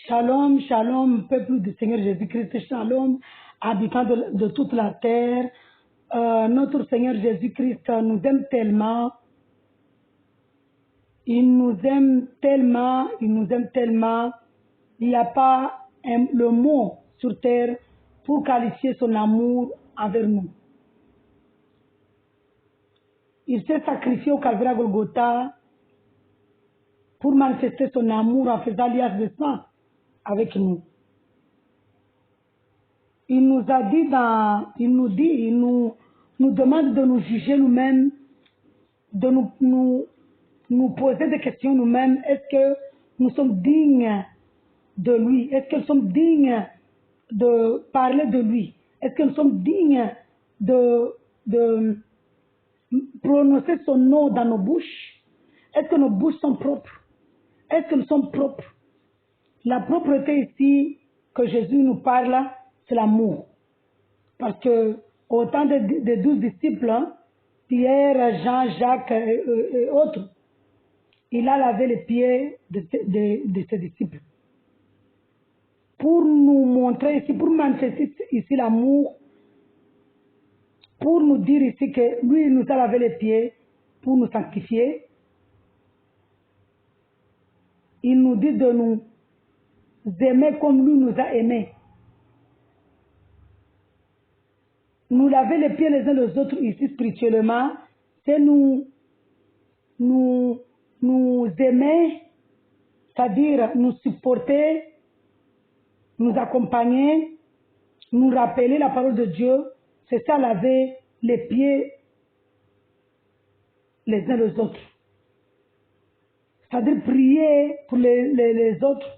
Shalom, shalom, peuple du Seigneur Jésus-Christ, shalom, habitants de toute la terre. Notre Seigneur Jésus-Christ nous aime tellement. Il nous aime tellement, il nous aime tellement. Il n'y a pas le mot sur terre pour qualifier son amour envers nous. Il s'est sacrifié au Calvaire à Golgotha pour manifester son amour en faisant alliance de sang avec nous. Il nous a dit il nous demande de nous juger nous-mêmes, de nous poser des questions nous-mêmes. Est-ce que nous sommes dignes de lui? Est-ce que nous sommes dignes de parler de lui? Est-ce que nous sommes dignes de prononcer son nom dans nos bouches? Est-ce que nos bouches sont propres? Est-ce que nous sommes propres? La propreté ici que Jésus nous parle, c'est l'amour. Parce que au temps des 12 disciples, Pierre, Jean, Jacques et autres, il a lavé les pieds de ses disciples. Pour nous montrer ici, pour manifester ici l'amour, pour nous dire ici que lui, il nous a lavé les pieds pour nous sanctifier. Il nous dit de nous aimer comme lui nous a aimés. Nous laver les pieds les uns les autres ici spirituellement, c'est nous aimer, c'est-à-dire nous supporter, nous accompagner, nous rappeler la parole de Dieu. C'est ça, laver les pieds les uns les autres. C'est-à-dire prier pour les autres,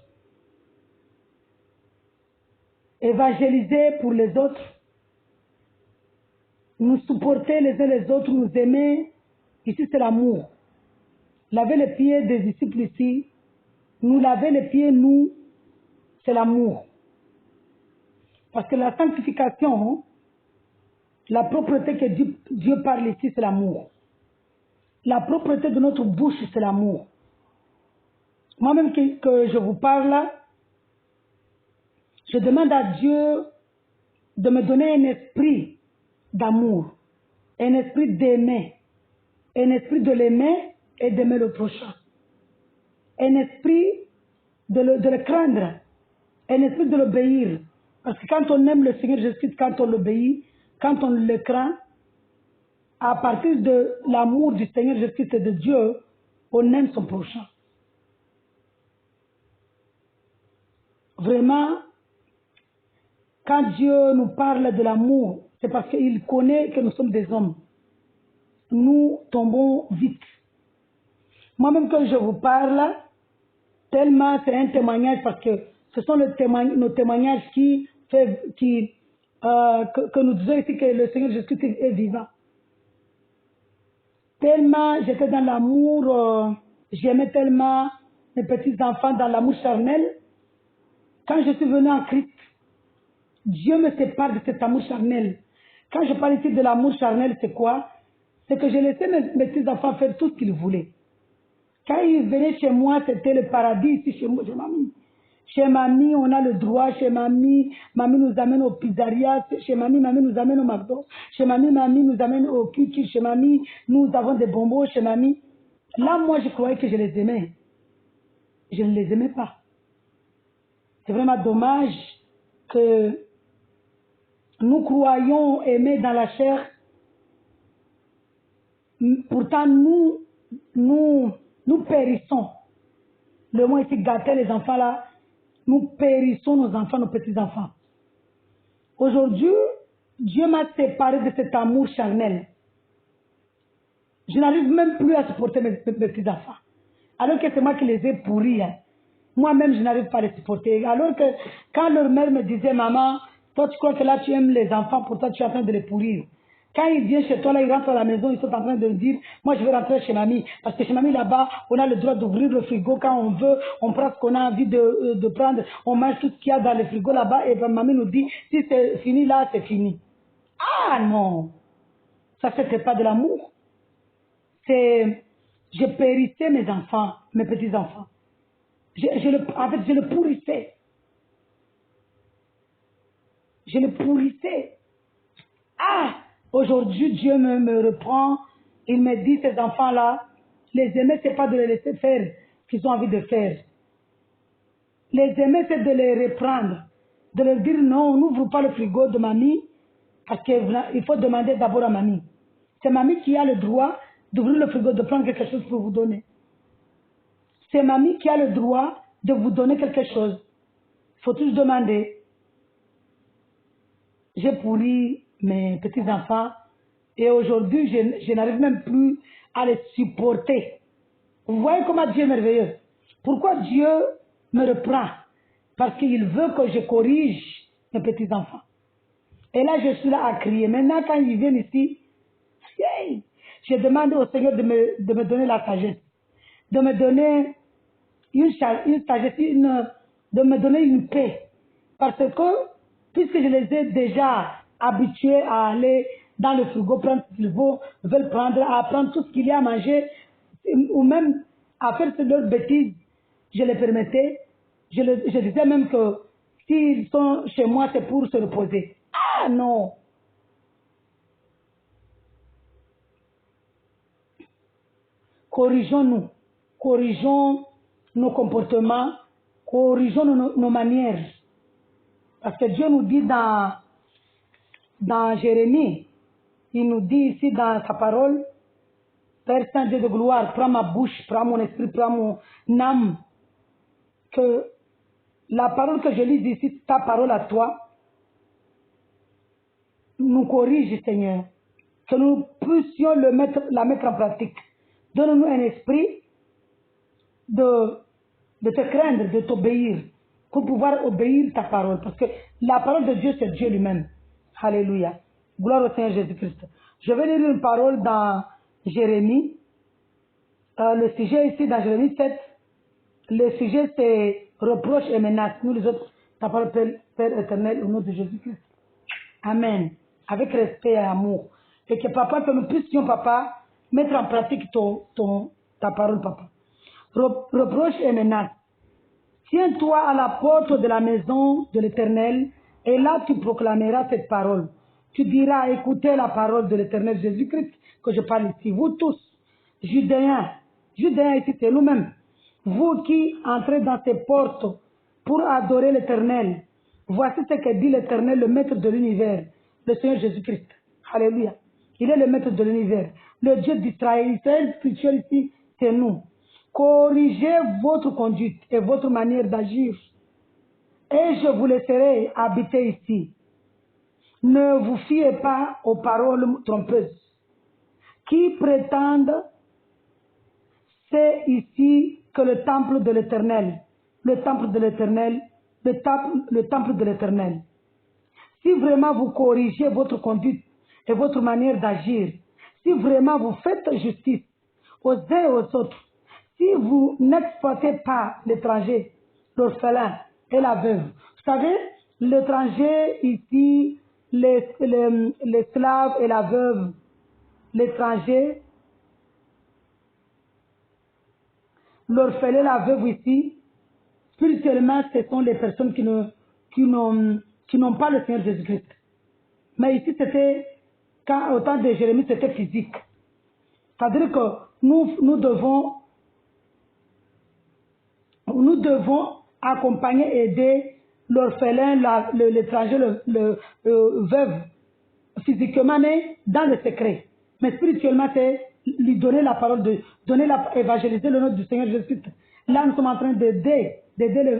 évangéliser pour les autres, nous supporter les uns les autres, nous aimer. Ici, c'est l'amour. Laver les pieds des disciples ici, nous laver les pieds, nous, c'est l'amour. Parce que la sanctification, la propreté que Dieu parle ici, c'est l'amour. La propreté de notre bouche, c'est l'amour. Moi-même que je vous parle, je demande à Dieu de me donner un esprit d'amour, un esprit d'aimer, un esprit de l'aimer et d'aimer le prochain, un esprit de le craindre, un esprit de l'obéir. Parce que quand on aime le Seigneur Jésus, quand on l'obéit, quand on le craint, à partir de l'amour du Seigneur Jésus et de Dieu, on aime son prochain. Vraiment, quand Dieu nous parle de l'amour, c'est parce qu'il connaît que nous sommes des hommes. Nous tombons vite. Moi-même, quand je vous parle, tellement c'est un témoignage, parce que ce sont nos témoignages que nous disons ici que le Seigneur Jésus est vivant. Tellement j'étais dans l'amour, j'aimais tellement mes petits-enfants dans l'amour charnel. Quand je suis venue en Christ, Dieu me sépare de cet amour charnel. Quand je parle ici de l'amour charnel, c'est quoi? C'est que j'ai laissé mes petits-enfants faire tout ce qu'ils voulaient. Quand ils venaient chez moi, c'était le paradis ici chez moi, chez mamie. Chez mamie, on a le droit. Chez mamie, mamie nous amène au pizzeria. Chez mamie, mamie nous amène au McDo. Chez mamie, mamie nous amène au kitchen. Chez mamie, nous avons des bonbons. Chez mamie. Là, moi, je croyais que je les aimais. Je ne les aimais pas. C'est vraiment dommage que nous croyons aimer dans la chair. Pourtant, nous périssons. Le mot ici, gâter les enfants là, nous périssons nos enfants, nos petits-enfants. Aujourd'hui, Dieu m'a séparé de cet amour charnel. Je n'arrive même plus à supporter mes petits-enfants. Alors que c'est moi qui les ai pourris. Hein. Moi-même, je n'arrive pas à les supporter. Alors que quand leur mère me disait, maman, toi tu crois que là tu aimes les enfants, pourtant tu es en train de les pourrir. Quand ils viennent chez toi, là, ils rentrent à la maison, ils sont en train de dire, moi je vais rentrer chez mamie. Parce que chez mamie là-bas, on a le droit d'ouvrir le frigo quand on veut, on prend ce qu'on a envie de prendre, on mange tout ce qu'il y a dans le frigo là-bas, et ben, mamie nous dit, si c'est fini là, c'est fini. Ah non, ça c'était pas de l'amour. C'est, je périssais mes enfants, mes petits-enfants. En fait, je le pourrissais. Je le pourrissais. Ah, aujourd'hui, Dieu me reprend. Il me dit, ces enfants-là, les aimer, ce n'est pas de les laisser faire ce qu'ils ont envie de faire. Les aimer, c'est de les reprendre. De leur dire, non, on n'ouvre pas le frigo de mamie, parce qu'il faut demander d'abord à mamie. C'est mamie qui a le droit d'ouvrir le frigo, de prendre quelque chose pour vous donner. C'est mamie qui a le droit de vous donner quelque chose. Il faut tous demander. J'ai pourri mes petits-enfants et aujourd'hui, je n'arrive même plus à les supporter. Vous voyez comment Dieu est merveilleux. Pourquoi Dieu me reprend? Parce qu'il veut que je corrige mes petits-enfants. Et là, je suis là à crier. Maintenant, quand ils viennent ici, hey, je demande au Seigneur de me donner la sagesse, de me donner une sagesse, de me donner une paix. Parce que, puisque je les ai déjà habitués à aller dans le frigo, prendre ce qu'ils veulent prendre, à prendre tout ce qu'il y a à manger, ou même à faire leurs bêtises, je les permettais. Je disais même que s'ils sont chez moi, c'est pour se reposer. Ah non! Corrigeons-nous, corrigeons nos comportements, corrigeons nos manières. Parce que Dieu nous dit dans Jérémie, il nous dit ici dans sa parole, Père Saint Dieu de gloire, prends ma bouche, prends mon esprit, prends mon âme, que la parole que je lis ici, ta parole à toi, nous corrige, Seigneur, que nous puissions la mettre en pratique. Donne-nous un esprit de te craindre, de t'obéir, pour pouvoir obéir ta parole. Parce que la parole de Dieu, c'est Dieu lui-même. Alléluia. Gloire au Seigneur Jésus-Christ. Je vais lire une parole dans Jérémie. Le sujet ici, dans Jérémie 7, le sujet c'est reproche et menace. Nous les autres, ta parole, Père éternel, au nom de Jésus-Christ. Amen. Avec respect et amour. Et que papa, que nous puissions, papa, mettre en pratique ta parole, papa. Reproche et menace. Tiens-toi à la porte de la maison de l'Éternel, et là tu proclameras cette parole. Tu diras, écoutez la parole de l'Éternel Jésus-Christ, que je parle ici. Vous tous, Judéens ici c'est nous-mêmes, vous qui entrez dans ces portes pour adorer l'Éternel, voici ce que dit l'Éternel, le maître de l'univers, le Seigneur Jésus-Christ. Alléluia. Il est le maître de l'univers, le Dieu d'Israël. Israël spirituel ici, c'est nous. Corrigez votre conduite et votre manière d'agir, et je vous laisserai habiter ici. Ne vous fiez pas aux paroles trompeuses qui prétendent c'est ici que le temple de l'Éternel, le temple de l'Éternel, le temple de l'Éternel. Si vraiment vous corrigez votre conduite et votre manière d'agir, si vraiment vous faites justice aux uns et aux autres, si vous n'exploitez pas l'étranger, l'orphelin et la veuve. Vous savez, l'étranger ici, l'esclave et la veuve, l'étranger, l'orphelin et la veuve ici, spirituellement, ce sont les personnes qui n'ont pas le Seigneur Jésus-Christ. Mais ici, c'était, au temps de Jérémie, c'était physique. C'est-à-dire que nous devons accompagner, aider l'orphelin, l'étranger, le veuve, physiquement, mais dans le secret. Mais spirituellement, c'est lui donner la parole, évangéliser le nom du Seigneur Jésus-Christ. Là, nous sommes en train d'aider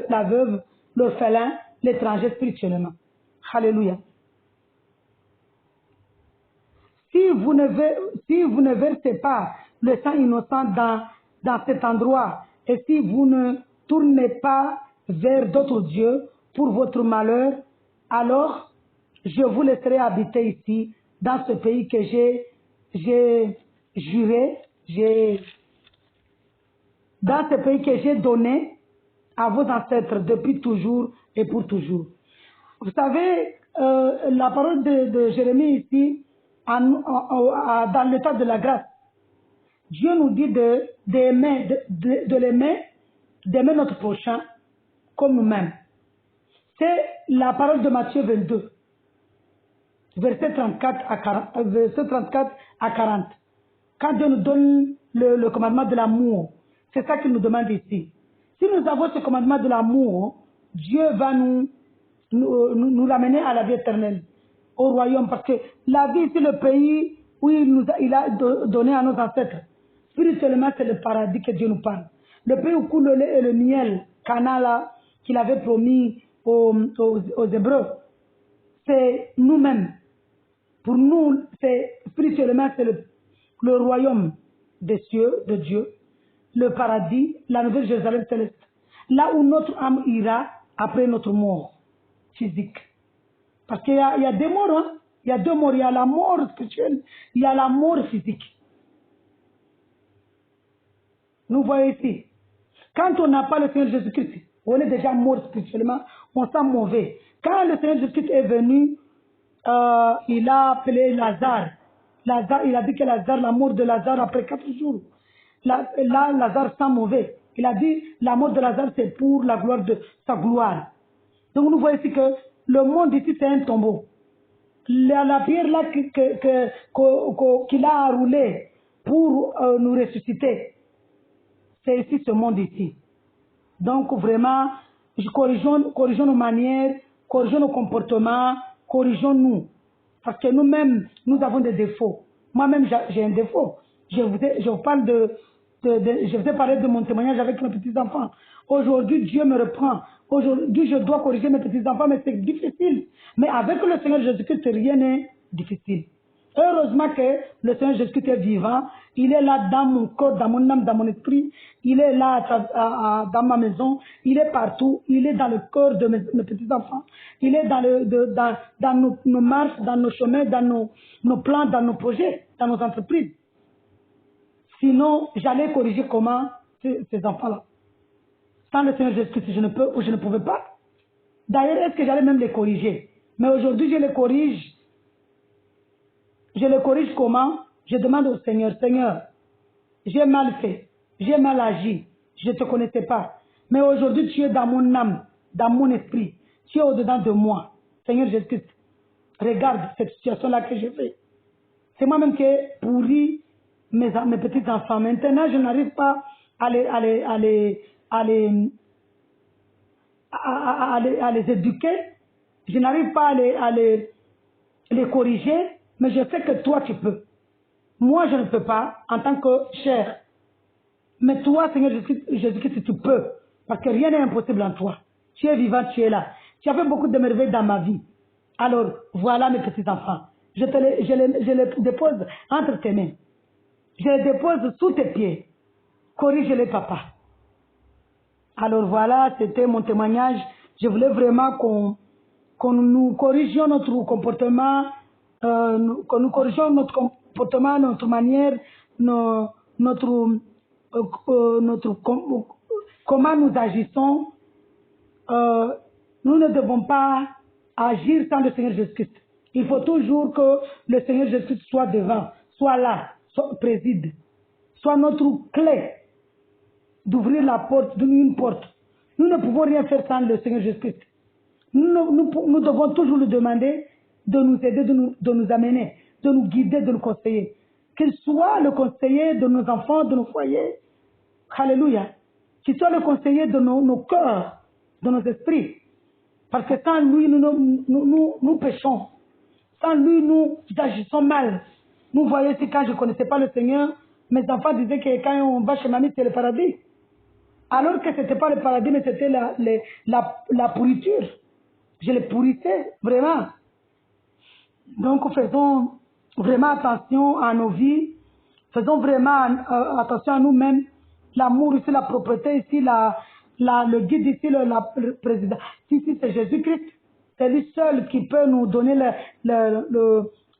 la veuve, l'orphelin, l'étranger spirituellement. Alléluia. Si vous ne versez pas le sang innocent dans cet endroit, et si vous ne tournez pas vers d'autres dieux pour votre malheur, alors je vous laisserai habiter ici, dans ce pays que j'ai juré, dans ce pays que j'ai donné à vos ancêtres depuis toujours et pour toujours. Vous savez, la parole de Jérémie ici, dans l'état de la grâce, Dieu nous dit d'aimer notre prochain comme nous-mêmes. C'est la parole de Matthieu 22. verset 34 à 40. Verset 34 à 40. Quand Dieu nous donne le commandement de l'amour, c'est ça qu'il nous demande ici. Si nous avons ce commandement de l'amour, Dieu va nous ramener à la vie éternelle, au royaume. Parce que la vie, c'est le pays où il a donné à nos ancêtres. Spirituellement, c'est le paradis que Dieu nous parle. Le pays où coule le lait et le miel, Cana là, qu'il avait promis aux Hébreux, c'est nous-mêmes. Pour nous, spirituellement, c'est le royaume des cieux, de Dieu, le paradis, la nouvelle Jérusalem céleste. Là où notre âme ira après notre mort physique. Parce qu'il y a deux morts, hein? Il y a deux morts. Il y a la mort spirituelle, il y a la mort physique. Nous voyons ici. Quand on n'a pas le Seigneur Jésus-Christ, on est déjà mort spirituellement, on sent mauvais. Quand le Seigneur Jésus-Christ est venu, il a appelé Lazare. Il a dit que Lazare, la mort de Lazare après 4 jours. Là, Lazare sent mauvais. Il a dit la mort de Lazare, c'est pour la gloire de sa gloire. Donc nous voyons ici que le monde ici, c'est un tombeau. La pierre là qu'il a roulée pour nous ressusciter, c'est ici ce monde ici. Donc vraiment, corrigeons nos manières, corrigeons nos comportements, corrigeons-nous. Parce que nous-mêmes, nous avons des défauts. Moi-même, j'ai un défaut. Je vous ai parlé de mon témoignage avec mes petits-enfants. Aujourd'hui, Dieu me reprend. Aujourd'hui, je dois corriger mes petits-enfants, mais c'est difficile. Mais avec le Seigneur Jésus-Christ, rien n'est difficile. Heureusement que le Seigneur Jésus-Christ est vivant. Il est là dans mon corps, dans mon âme, dans mon esprit. Il est là dans ma maison. Il est partout. Il est dans le corps de mes petits-enfants. Il est dans nos marches, dans nos chemins, dans nos plans, dans nos projets, dans nos entreprises. Sinon, j'allais corriger comment ces enfants-là. Sans le Seigneur Jésus-Christ, je ne peux ou je ne pouvais pas. D'ailleurs, est-ce que j'allais même les corriger? Mais aujourd'hui, je les corrige. Je les corrige comment? Je demande au Seigneur, Seigneur, j'ai mal fait, j'ai mal agi, je ne te connaissais pas. Mais aujourd'hui, tu es dans mon âme, dans mon esprit. Tu es au-dedans de moi. Seigneur Jésus-Christ, regarde cette situation-là que j'ai fait. C'est moi-même qui ai pourri mes petits-enfants. Maintenant, je n'arrive pas à les éduquer. Je n'arrive pas à les corriger. Mais je sais que toi, tu peux. Moi, je ne peux pas en tant que chair. Mais toi, Seigneur Jésus-Christ, tu peux. Parce que rien n'est impossible en toi. Tu es vivant, tu es là. Tu as fait beaucoup de merveilles dans ma vie. Alors, voilà mes petits-enfants. Je les dépose entre tes mains. Je les dépose sous tes pieds. Corrige-les, papa. Alors voilà, c'était mon témoignage. Je voulais vraiment qu'on nous corrigions notre comportement, que nous corrigeons notre comportement, notre manière, comment nous agissons. Nous ne devons pas agir sans le Seigneur Jésus-Christ. Il faut toujours que le Seigneur Jésus-Christ soit devant, soit là, préside, soit notre clé d'ouvrir la porte, d'ouvrir une porte. Nous ne pouvons rien faire sans le Seigneur Jésus-Christ. Nous devons toujours lui demander de nous aider, de nous amener, de nous guider, de nous conseiller. Qu'il soit le conseiller de nos enfants, de nos foyers. Alléluia. Qu'il soit le conseiller de nos cœurs, de nos esprits. Parce que sans lui, nous péchons. Sans lui, nous agissons mal. Nous voyons ici, quand je ne connaissais pas le Seigneur, mes enfants disaient que quand on va chez mamie, c'est le paradis. Alors que ce n'était pas le paradis, mais c'était la pourriture. Je les pourrissais, vraiment. Donc, faisons vraiment attention à nos vies. Faisons vraiment attention à nous-mêmes. L'amour ici, la propreté ici, le guide ici, le président. Ici, c'est Jésus-Christ. C'est lui seul qui peut nous donner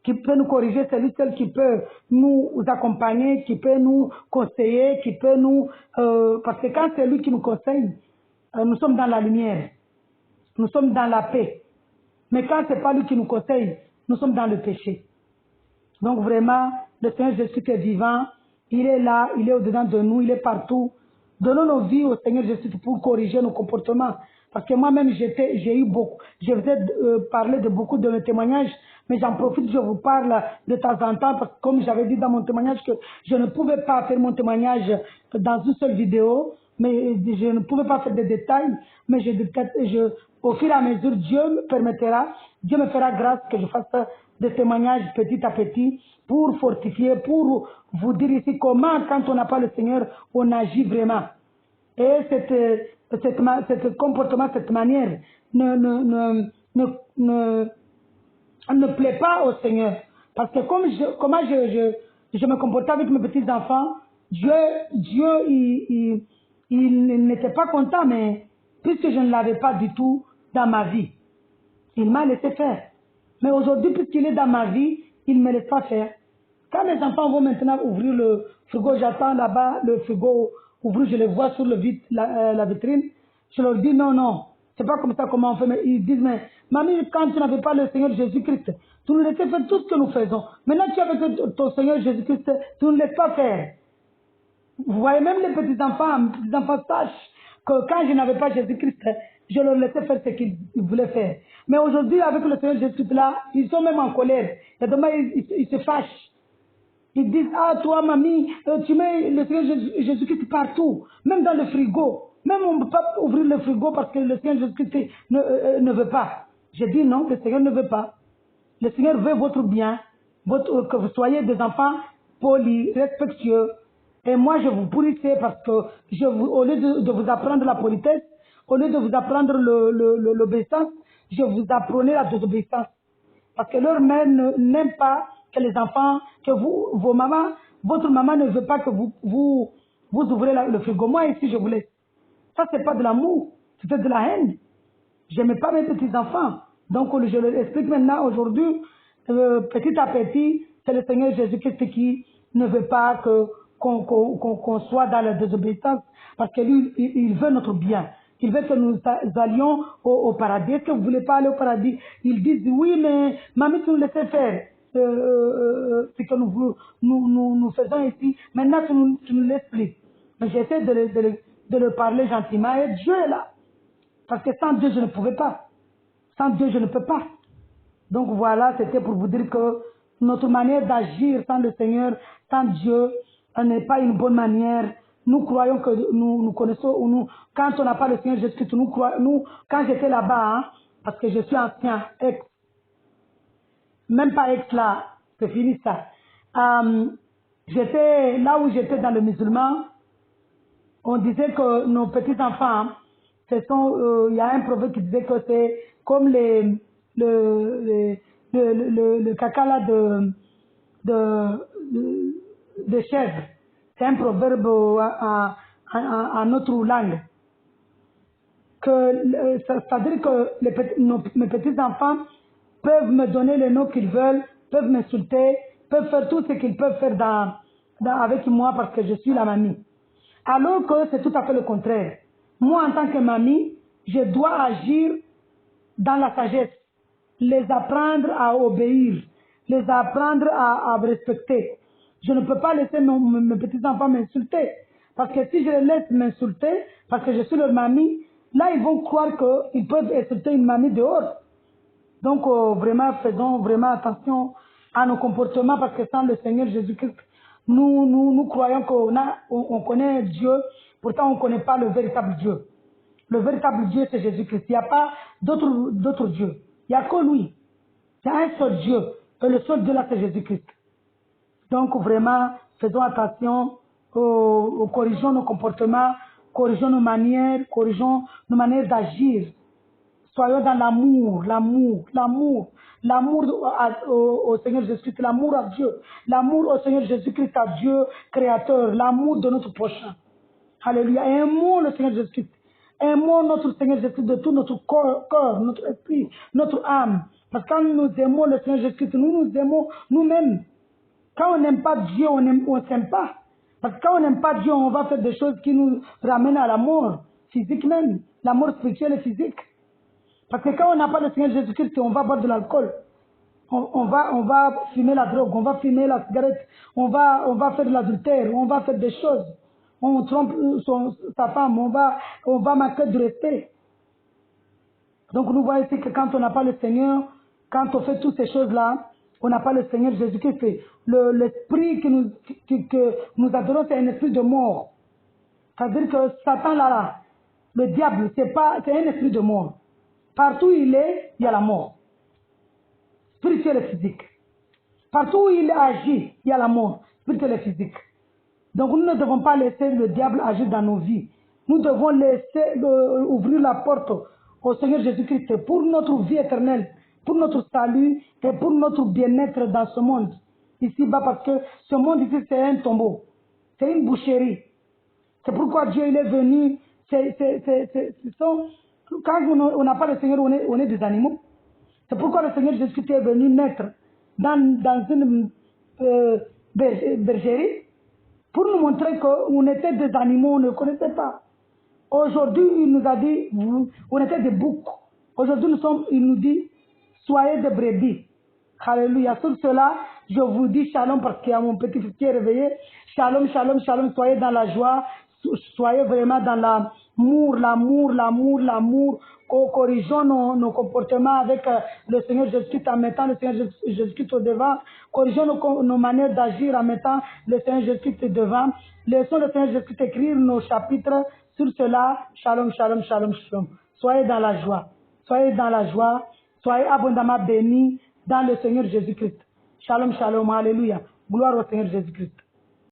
qui peut nous corriger. C'est lui seul qui peut nous accompagner, qui peut nous conseiller, qui peut nous... parce que quand c'est lui qui nous conseille, nous sommes dans la lumière. Nous sommes dans la paix. Mais quand ce n'est pas lui qui nous conseille, nous sommes dans le péché. Donc vraiment, le Seigneur Jésus qui est vivant, il est là, il est au-dedans de nous, il est partout. Donnons nos vies au Seigneur Jésus pour corriger nos comportements. Parce que moi-même, j'ai eu beaucoup, je vous ai parlé de beaucoup de mes témoignages, mais j'en profite, je vous parle de temps en temps, parce que comme j'avais dit dans mon témoignage que je ne pouvais pas faire mon témoignage dans une seule vidéo, mais je ne pouvais pas faire des détails, mais au fur et à mesure, Dieu me permettra, Dieu me fera grâce que je fasse des témoignages petit à petit pour fortifier, pour vous dire ici comment, quand on n'a pas le Seigneur, on agit vraiment. Et ce comportement, cette manière ne plaît pas au Seigneur. Parce que comment je me comportais avec mes petits-enfants, Dieu il n'était pas content, mais puisque je ne l'avais pas du tout dans ma vie, il m'a laissé faire. Mais aujourd'hui, puisqu'il est dans ma vie, il ne me laisse pas faire. Quand mes enfants vont maintenant ouvrir le frigo, j'attends là-bas le frigo ouvrir, je les vois sur la vitrine, je leur dis non, non, c'est pas comme ça comment on fait. Mais ils disent, mais mamie, quand tu n'avais pas le Seigneur Jésus-Christ, tu nous laissais faire tout ce que nous faisons. Maintenant tu as avec ton Seigneur Jésus-Christ, tu ne laisses pas faire. Vous voyez, même les petits-enfants sachent que quand je n'avais pas Jésus-Christ, je leur laissais faire ce qu'ils voulaient faire. Mais aujourd'hui, avec le Seigneur Jésus-Christ là, ils sont même en colère. Et demain, ils se fâchent. Ils disent, ah toi mamie, tu mets le Seigneur Jésus-Christ partout, même dans le frigo. Même on ne peut pas ouvrir le frigo parce que le Seigneur Jésus-Christ ne veut pas. Je dis non, le Seigneur ne veut pas. Le Seigneur veut votre bien, que vous soyez des enfants polis, respectueux. Et moi, je vous punissais parce que au lieu de vous apprendre la politesse, au lieu de vous apprendre l'obéissance, je vous apprenais la désobéissance. Parce que leur mère n'aime pas que les enfants, que votre maman ne veut pas que vous ouvrez le frigo. Moi, ici, je vous laisse. Ça, c'est pas de l'amour, c'était de la haine. Je n'aimais pas mes petits-enfants. Donc, je leur explique maintenant, aujourd'hui, petit à petit, c'est le Seigneur Jésus-Christ qui ne veut pas qu'on soit dans la désobéissance, parce que lui, il veut notre bien. Il veut que nous allions au paradis. Est-ce que vous ne voulez pas aller au paradis? Ils disent, oui, mais mamie, tu nous laissais faire ce que nous faisons ici. Maintenant, tu nous laisses plus. Mais j'essaie de leur parler gentiment, et Dieu est là. Parce que sans Dieu, je ne pouvais pas. Sans Dieu, je ne peux pas. Donc voilà, c'était pour vous dire que notre manière d'agir sans le Seigneur, sans Dieu, n'est pas une bonne manière. Nous croyons que nous connaissons, quand on n'a pas le Seigneur Jésus-Christ, quand j'étais là-bas, hein, parce que je suis ancien, ex, même pas ex là, c'est fini ça. J'étais là où j'étais dans le musulman, on disait que nos petits-enfants, il y a un proverbe qui disait que c'est comme le caca là de chèvre. C'est un proverbe en notre langue. C'est-à-dire que mes petits-enfants peuvent me donner le nom qu'ils veulent, peuvent m'insulter, peuvent faire tout ce qu'ils peuvent faire avec moi parce que je suis la mamie. Alors que c'est tout à fait le contraire. Moi, en tant que mamie, je dois agir dans la sagesse, les apprendre à obéir, les apprendre à me respecter. Je ne peux pas laisser mes petits-enfants m'insulter. Parce que si je les laisse m'insulter, parce que je suis leur mamie, là, ils vont croire qu'ils peuvent insulter une mamie dehors. Donc, vraiment, faisons vraiment attention à nos comportements, parce que sans le Seigneur Jésus-Christ, nous croyons qu'on connaît Dieu, pourtant on ne connaît pas le véritable Dieu. Le véritable Dieu, c'est Jésus-Christ. Il n'y a pas d'autre Dieu. Il n'y a que lui. Il y a un seul Dieu. Et le seul Dieu là, c'est Jésus-Christ. Donc vraiment, faisons attention, corrigeons nos comportements, corrigeons nos manières d'agir. Soyons dans l'amour au Seigneur Jésus-Christ, l'amour à Dieu, l'amour au Seigneur Jésus-Christ, à Dieu créateur, l'amour de notre prochain. Alléluia. Et aimons le Seigneur Jésus-Christ. Aimons notre Seigneur Jésus-Christ de tout notre corps, notre esprit, notre âme. Parce que quand nous aimons le Seigneur Jésus-Christ, nous aimons nous-mêmes. Quand on n'aime pas Dieu, on ne s'aime pas. Parce que quand on n'aime pas Dieu, on va faire des choses qui nous ramènent à la mort physique même, la mort spirituelle et physique. Parce que quand on n'a pas le Seigneur Jésus-Christ, on va boire de l'alcool. On va fumer la drogue, on va fumer la cigarette, on va faire de l'adultère, on va faire des choses. On trompe sa femme, on va manquer de respect. Donc nous voyons ici que quand on n'a pas le Seigneur, quand on fait toutes ces choses-là, on n'a pas le Seigneur Jésus-Christ. L'esprit que nous adorons, c'est un esprit de mort. C'est-à-dire que Satan, là, le diable, c'est un esprit de mort. Partout où il est, il y a la mort. Spirituelle et physique. Partout où il agit, il y a la mort. Spirituelle et physique. Donc nous ne devons pas laisser le diable agir dans nos vies. Nous devons laisser ouvrir la porte au Seigneur Jésus-Christ pour notre vie éternelle, pour notre salut et pour notre bien-être dans ce monde. Ici-bas, parce que ce monde ici, c'est un tombeau. C'est une boucherie. C'est pourquoi Dieu il est venu. Quand on n'a pas le Seigneur, on est des animaux. C'est pourquoi le Seigneur Jésus-Christ est venu naître dans une bergerie pour nous montrer qu'on était des animaux, on ne connaissait pas. Aujourd'hui, il nous a dit, on était des boucs. Aujourd'hui, il nous dit, soyez des brebis. Alléluia. Sur cela, je vous dis shalom parce qu'il y a mon petit fils qui est réveillé. Shalom, shalom, shalom. Soyez dans la joie. Soyez vraiment dans l'amour. Corrigeons nos comportements avec le Seigneur Jésus-Christ en mettant le Seigneur Jésus-Christ au devant. Corrigeons nos manières d'agir en mettant le Seigneur Jésus-Christ devant. Laissons le Seigneur Jésus-Christ écrire nos chapitres sur cela. Shalom, shalom, shalom, shalom. Soyez dans la joie. Soyez dans la joie. Soyez abondamment bénis dans le Seigneur Jésus-Christ. Shalom, shalom, alléluia. Gloire au Seigneur Jésus-Christ.